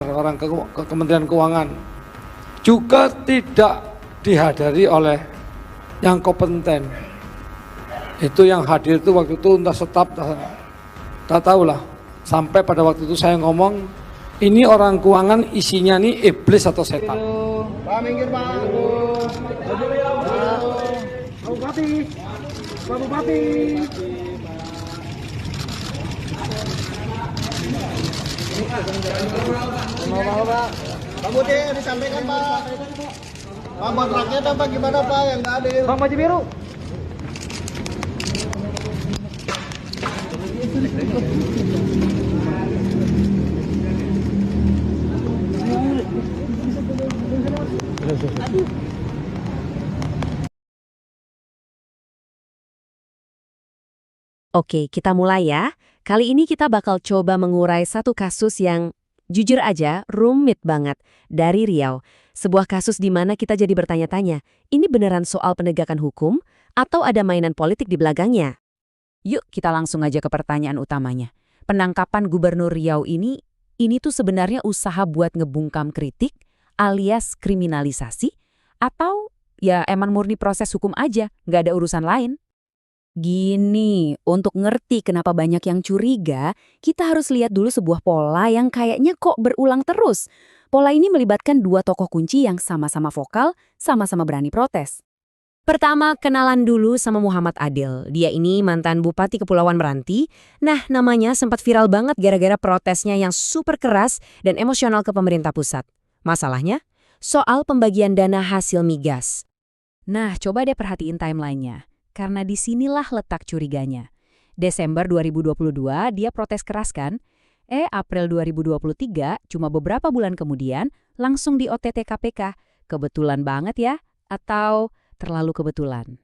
orang ke Kementerian Keuangan juga tidak dihadiri oleh yang kompeten. Itu yang hadir itu waktu itu entah staf, tak tahulah. Sampai pada waktu itu saya ngomong, ini orang keuangan isinya nih iblis atau setan. Pak minggir Pak. Pak Bupati. Pak Bupati. Pak. Pak Budi disampaikan Pak. Pak buat rakyat apa gimana Pak yang nggak adil? Bang baju biru. Oke, kita mulai ya. Kali ini kita bakal coba mengurai satu kasus yang jujur aja rumit banget dari Riau. Sebuah kasus di mana kita jadi bertanya-tanya, ini beneran soal penegakan hukum atau ada mainan politik di belakangnya? Yuk kita langsung aja ke pertanyaan utamanya. Penangkapan Gubernur Riau ini tuh sebenarnya usaha buat ngebungkam kritik alias kriminalisasi atau ya emang murni proses hukum aja, nggak ada urusan lain? Gini, untuk ngerti kenapa banyak yang curiga, kita harus lihat dulu sebuah pola yang kayaknya kok berulang terus. Pola ini melibatkan dua tokoh kunci yang sama-sama vokal, sama-sama berani protes. Pertama, kenalan dulu sama Muhammad Adil. Dia ini mantan Bupati Kepulauan Meranti. Nah, namanya sempat viral banget gara-gara protesnya yang super keras dan emosional ke pemerintah pusat. Masalahnya, soal pembagian dana hasil migas. Nah, coba deh perhatiin timelinenya. Karena disinilah letak curiganya. Desember 2022 dia protes keras kan? April 2023, cuma beberapa bulan kemudian, langsung di OTT KPK. Kebetulan banget ya? Atau terlalu kebetulan?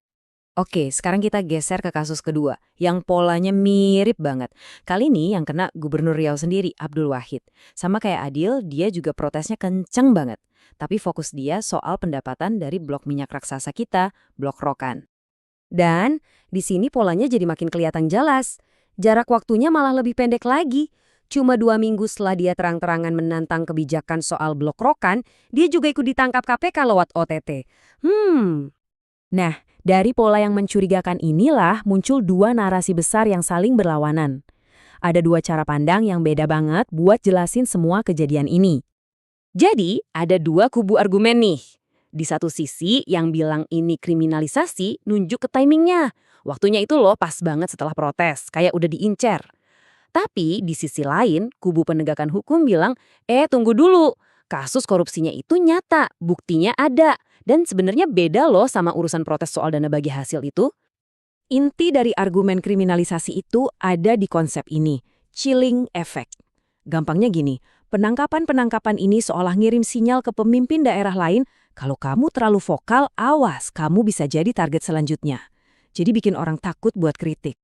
Oke, sekarang kita geser ke kasus kedua, yang polanya mirip banget. Kali ini yang kena Gubernur Riau sendiri, Abdul Wahid. Sama kayak Adil, dia juga protesnya kenceng banget. Tapi fokus dia soal pendapatan dari blok minyak raksasa kita, Blok Rokan. Dan di sini polanya jadi makin kelihatan jelas. Jarak waktunya malah lebih pendek lagi. Cuma 2 minggu setelah dia terang-terangan menantang kebijakan soal Blok Rokan, dia juga ikut ditangkap KPK lewat OTT. Nah, dari pola yang mencurigakan inilah muncul dua narasi besar yang saling berlawanan. Ada dua cara pandang yang beda banget buat jelasin semua kejadian ini. Jadi, ada dua kubu argumen nih. Di satu sisi, yang bilang ini kriminalisasi nunjuk ke timingnya. Waktunya itu loh pas banget setelah protes, kayak udah diincer. Tapi di sisi lain, kubu penegakan hukum bilang, tunggu dulu. Kasus korupsinya itu nyata, buktinya ada. Dan sebenarnya beda loh sama urusan protes soal dana bagi hasil itu. Inti dari argumen kriminalisasi itu ada di konsep ini, chilling effect. Gampangnya gini, penangkapan-penangkapan ini seolah ngirim sinyal ke pemimpin daerah lain, kalau kamu terlalu vokal, awas, kamu bisa jadi target selanjutnya. Jadi bikin orang takut buat kritik.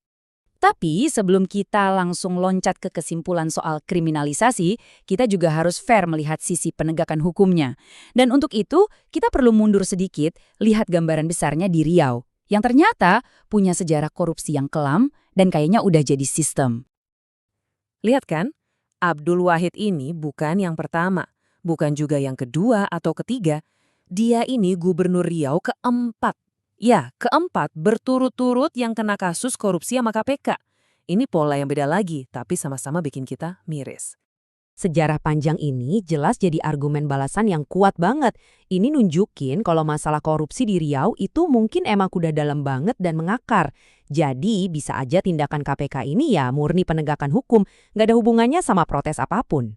Tapi sebelum kita langsung loncat ke kesimpulan soal kriminalisasi, kita juga harus fair melihat sisi penegakan hukumnya. Dan untuk itu, kita perlu mundur sedikit, lihat gambaran besarnya di Riau, yang ternyata punya sejarah korupsi yang kelam dan kayaknya udah jadi sistem. Lihat kan, Abdul Wahid ini bukan yang pertama, bukan juga yang kedua atau ketiga. Dia ini Gubernur Riau keempat. Ya, keempat berturut-turut yang kena kasus korupsi sama KPK. Ini pola yang beda lagi, tapi sama-sama bikin kita miris. Sejarah panjang ini jelas jadi argumen balasan yang kuat banget. Ini nunjukin kalau masalah korupsi di Riau itu mungkin emang udah dalam banget dan mengakar. Jadi bisa aja tindakan KPK ini ya murni penegakan hukum, nggak ada hubungannya sama protes apapun.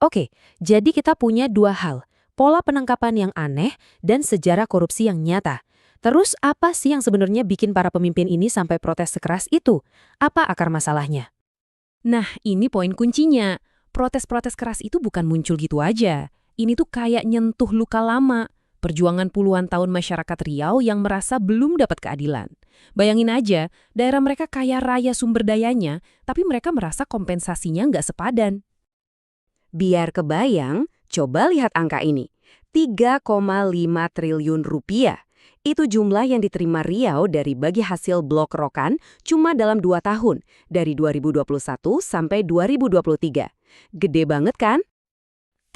Oke, jadi kita punya dua hal. Pola penangkapan yang aneh, dan sejarah korupsi yang nyata. Terus apa sih yang sebenarnya bikin para pemimpin ini sampai protes sekeras itu? Apa akar masalahnya? Nah, ini poin kuncinya. Protes-protes keras itu bukan muncul gitu aja. Ini tuh kayak nyentuh luka lama. Perjuangan puluhan tahun masyarakat Riau yang merasa belum dapat keadilan. Bayangin aja, daerah mereka kaya raya sumber dayanya, tapi mereka merasa kompensasinya nggak sepadan. Biar kebayang, coba lihat angka ini, 3,5 triliun rupiah. Itu jumlah yang diterima Riau dari bagi hasil Blok Rokan cuma dalam 2 tahun, dari 2021 sampai 2023. Gede banget kan?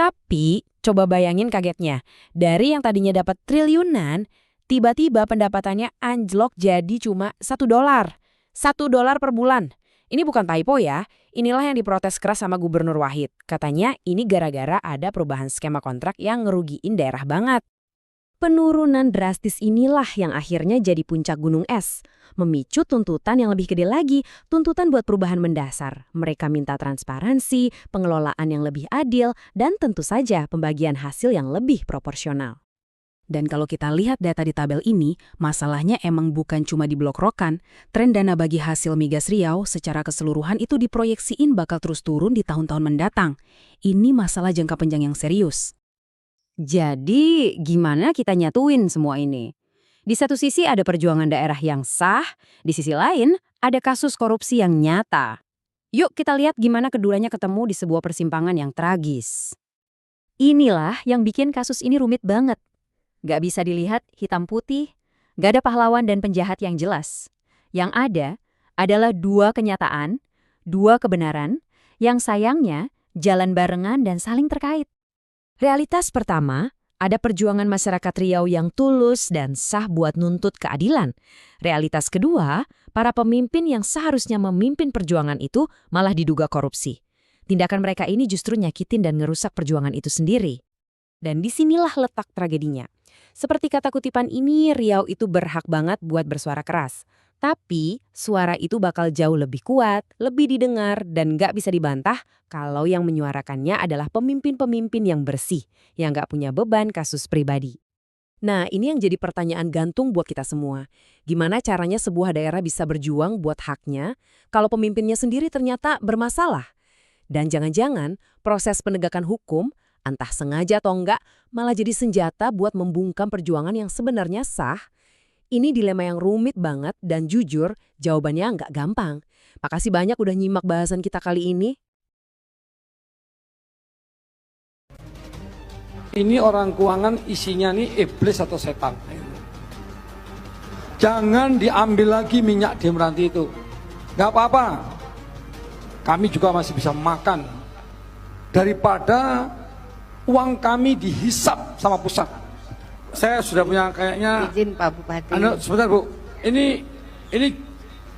Tapi, coba bayangin kagetnya. Dari yang tadinya dapat triliunan, tiba-tiba pendapatannya anjlok jadi cuma $1. $1 per bulan. Ini bukan typo ya. Inilah yang diprotes keras sama Gubernur Wahid. Katanya ini gara-gara ada perubahan skema kontrak yang ngerugiin daerah banget. Penurunan drastis inilah yang akhirnya jadi puncak gunung es. Memicu tuntutan yang lebih gede lagi, tuntutan buat perubahan mendasar. Mereka minta transparansi, pengelolaan yang lebih adil, dan tentu saja pembagian hasil yang lebih proporsional. Dan kalau kita lihat data di tabel ini, masalahnya emang bukan cuma di Blok Rokan. Tren dana bagi hasil migas Riau secara keseluruhan itu diproyeksiin bakal terus turun di tahun-tahun mendatang. Ini masalah jangka panjang yang serius. Jadi, gimana kita nyatuin semua ini? Di satu sisi ada perjuangan daerah yang sah, di sisi lain ada kasus korupsi yang nyata. Yuk kita lihat gimana keduanya ketemu di sebuah persimpangan yang tragis. Inilah yang bikin kasus ini rumit banget. Gak bisa dilihat hitam putih, gak ada pahlawan dan penjahat yang jelas. Yang ada adalah dua kenyataan, dua kebenaran, yang sayangnya jalan barengan dan saling terkait. Realitas pertama, ada perjuangan masyarakat Riau yang tulus dan sah buat nuntut keadilan. Realitas kedua, para pemimpin yang seharusnya memimpin perjuangan itu malah diduga korupsi. Tindakan mereka ini justru nyakitin dan ngerusak perjuangan itu sendiri. Dan disinilah letak tragedinya. Seperti kata kutipan ini, Riau itu berhak banget buat bersuara keras. Tapi, suara itu bakal jauh lebih kuat, lebih didengar, dan gak bisa dibantah kalau yang menyuarakannya adalah pemimpin-pemimpin yang bersih, yang gak punya beban kasus pribadi. Nah, ini yang jadi pertanyaan gantung buat kita semua. Gimana caranya sebuah daerah bisa berjuang buat haknya kalau pemimpinnya sendiri ternyata bermasalah? Dan jangan-jangan proses penegakan hukum, entah sengaja atau enggak, malah jadi senjata buat membungkam perjuangan yang sebenarnya sah. Ini dilema yang rumit banget dan jujur, jawabannya nggak gampang. Makasih banyak udah nyimak bahasan kita kali ini. Ini orang keuangan isinya nih iblis atau setan. Jangan diambil lagi minyak di Meranti itu. Nggak apa-apa. Kami juga masih bisa makan. Daripada uang kami dihisap sama pusat. Saya sudah punya kayaknya. Izin Pak Bupati. Sebentar Bu, ini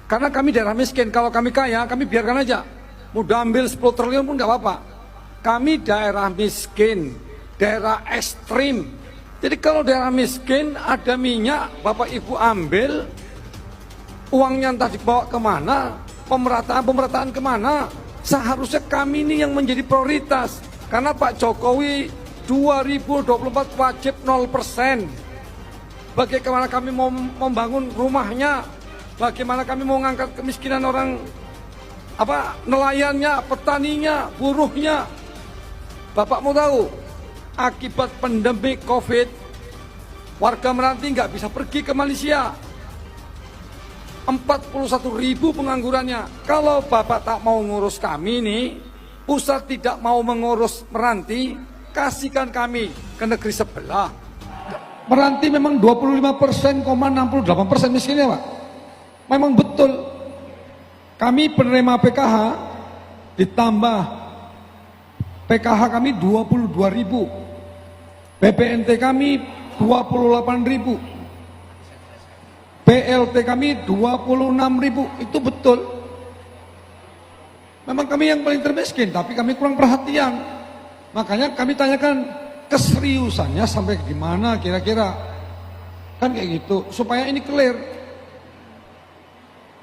karena kami daerah miskin. Kalau kami kaya, kami biarkan aja. Mudah ambil 10 triliun pun nggak apa-apa. Kami daerah miskin, daerah ekstrim. Jadi kalau daerah miskin ada minyak, Bapak Ibu ambil, uangnya entah dibawa kemana, pemerataan kemana. Seharusnya kami ini yang menjadi prioritas. Karena Pak Jokowi 2024 wajib 0%. Bagaimana kami mau membangun rumahnya, bagaimana kami mau mengangkat kemiskinan orang, nelayannya, petaninya, buruhnya. Bapak mau tahu, akibat pandemi COVID, warga Meranti nggak bisa pergi ke Malaysia. 41.000 penganggurannya. Kalau Bapak tak mau ngurus kami nih, pusat tidak mau mengurus Meranti, kasihkan kami ke negeri sebelah. Meranti memang 25,68% miskinnya Pak. Memang betul. Kami penerima PKH ditambah PKH kami 22.000. BPNT kami 28.000. BLT kami 26.000. Itu betul. Memang kami yang paling termiskin, tapi kami kurang perhatian. Makanya kami tanyakan keseriusannya sampai di mana kira-kira. Kan kayak gitu, supaya ini clear.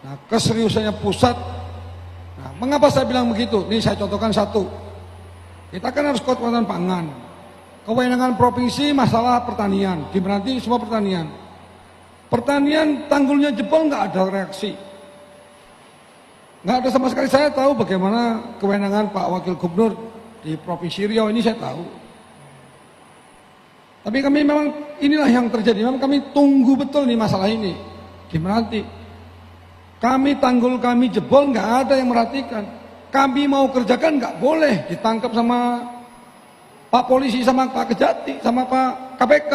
Nah, keseriusannya pusat. Nah, mengapa saya bilang begitu? Ini saya contohkan satu. Kita kan harus ketahanan pangan. Kewenangan provinsi masalah pertanian. Di Meranti semua pertanian. Pertanian tanggulnya jebol nggak ada reaksi. Nggak ada sama sekali. Saya tahu bagaimana kewenangan Pak Wakil Gubernur di Provinsi Riau ini saya tahu. Tapi kami memang inilah yang terjadi. Memang kami tunggu betul nih masalah ini di Meranti. Kami tanggul kami jebol, nggak ada yang merhatikan. Kami mau kerjakan nggak boleh ditangkap sama Pak Polisi, sama Pak Kejati, sama Pak KPK.